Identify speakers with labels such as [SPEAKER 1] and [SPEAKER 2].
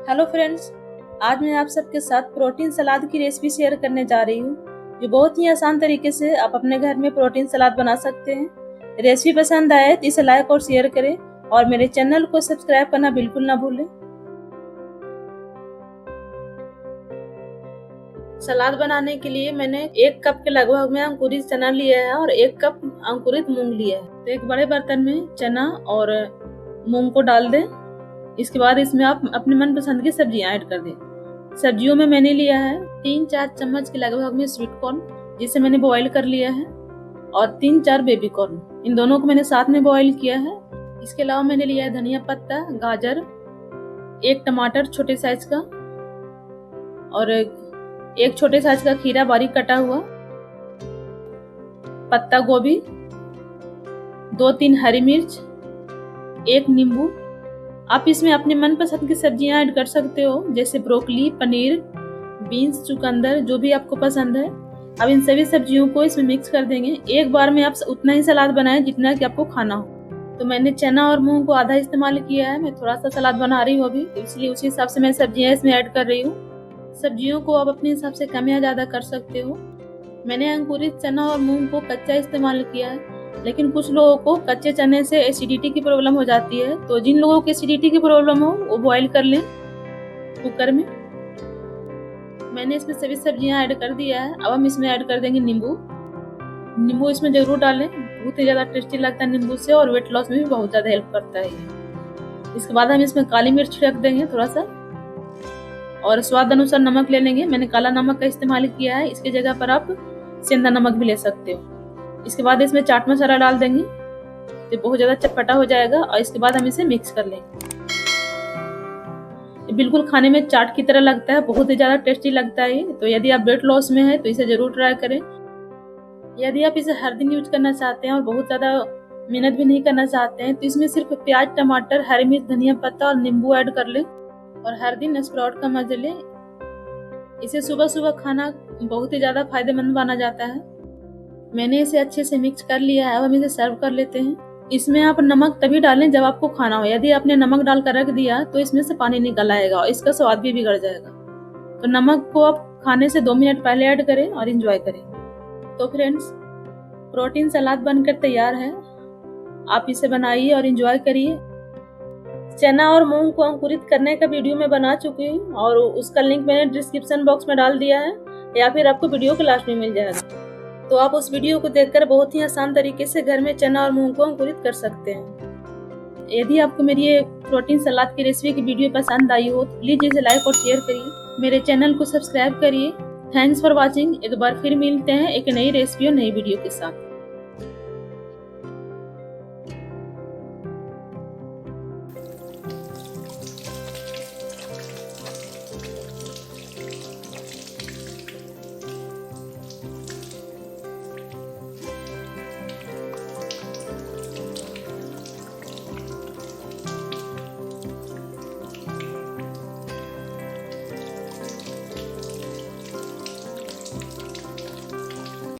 [SPEAKER 1] Hello friends, आज मैं आप सबके साथ प्रोटीन सलाद की रेसिपी शेयर करने जा रही हूँ। ये बहुत ही आसान तरीके से आप अपने घर में प्रोटीन सलाद बना सकते हैं। रेसिपी पसंद आए तो इसे लाइक और शेयर करें और मेरे चैनल को सब्सक्राइब करना बिल्कुल ना भूलें। सलाद बनाने के लिए मैंने 1 कप के लगभग में अंकुरित चना लिया है और 1 कप अंकुरित मूंग लिया है। तो एक बड़े बर्तन में चना और मूंग को डाल दें। इसके बाद इसमें आप अपने मनपसंद की सब्जियां ऐड कर दें। सब्जियों में मैंने लिया है 3-4 चम्मच के लगभग में स्वीट कॉर्न, जिसे मैंने बॉईल कर लिया है, और 3-4 बेबी कॉर्न। इन दोनों को मैंने साथ में बॉईल किया है। इसके अलावा मैंने लिया है धनिया पत्ता, गाजर, 1 टमाटर छोटे साइज का, और 1 छोटे साइज का खीरा बारीक कटा हुआ, पत्ता गोभी, 2-3 हरी मिर्च, 1 नींबू। आप इसमें अपने मनपसंद की सब्जियां ऐड कर सकते हो, जैसे ब्रोकली, पनीर, बीन्स, चुकंदर, जो भी आपको पसंद है। अब इन सभी सब्जियों को इसमें मिक्स कर देंगे। एक बार में आप उतना ही सलाद बनाएं जितना कि आपको खाना हो। तो मैंने चना और मूंग को आधा इस्तेमाल किया है। मैं थोड़ा सा सलाद बना रही हूँ अभी, इसलिए उसी हिसाब से मैं सब्जियां इसमें ऐड कर रही हूँ। सब्जियों को आप अपने हिसाब से कम या ज्यादा कर सकते हो। मैंने अंकुरित चना और मूंग को कच्चा इस्तेमाल किया है, लेकिन कुछ लोगों को कच्चे चने से एसिडिटी की प्रॉब्लम हो जाती है। तो जिन लोगों को एसिडिटी की प्रॉब्लम हो वो बॉईल कर लें कुकर में। मैंने इसमें सभी सब्जियां ऐड कर दिया है। अब हम इसमें ऐड कर देंगे नींबू। नींबू इसमें जरूर डालें, बहुत ही ज्यादा टेस्टी लगता है नींबू से, और वेट लॉस में भी बहुत ज्यादा हेल्प करता है ये। इसके बाद हम इसमें काली मिर्च रख देंगे थोड़ा सा, और स्वाद अनुसार नमक ले लेंगे। मैंने काला नमक का इस्तेमाल किया है, इसकी जगह पर आप सेंधा नमक भी ले सकते हो। इसके बाद इसमें चाट मसाला डाल देंगे, तो बहुत ज्यादा चटपटा हो जाएगा, और इसके बाद हम इसे मिक्स कर लेंगे। बिल्कुल खाने में चाट की तरह लगता है, बहुत ही ज्यादा टेस्टी लगता है ये। तो यदि आप वेट लॉस में है तो इसे जरूर ट्राई करें। यदि आप इसे हर दिन यूज करना चाहते हैं और बहुत ज्यादा मेहनत भी नहीं करना चाहते हैं, तो इसमें सिर्फ प्याज, टमाटर, हरी मिर्च, धनिया पत्ता और नींबू ऐड कर लें, और हर दिन स्प्राउट का मजा लें। इसे सुबह सुबह खाना बहुत ही ज्यादा फायदेमंद माना जाता है। मैंने इसे अच्छे से मिक्स कर लिया है। अब हम इसे सर्व कर लेते हैं। इसमें आप नमक तभी डालें जब आपको खाना हो। यदि आपने नमक डालकर रख दिया तो इसमें से पानी निकल आएगा और इसका स्वाद भी बिगड़ जाएगा। तो नमक को आप खाने से 2 मिनट पहले ऐड करें और एंजॉय करें। तो फ्रेंड्स, प्रोटीन सलाद बनकर तैयार है। आप इसे बनाइए और एंजॉय करिए। चना और मूंग को अंकुरित करने का वीडियो मैं बना चुकी हूँ, और उसका लिंक मैंने डिस्क्रिप्शन बॉक्स में डाल दिया है, या फिर आपको वीडियो के लास्ट में मिल जाएगा। तो आप उस वीडियो को देखकर बहुत ही आसान तरीके से घर में चना और मूंग को अंकुरित कर सकते हैं। यदि आपको मेरी ये प्रोटीन सलाद की रेसिपी की वीडियो पसंद आई हो तो प्लीज इसे लाइक और शेयर करिए। मेरे चैनल को सब्सक्राइब करिए। Thanks for watching. एक बार फिर मिलते हैं एक नई रेसिपी और नई वीडियो के साथ।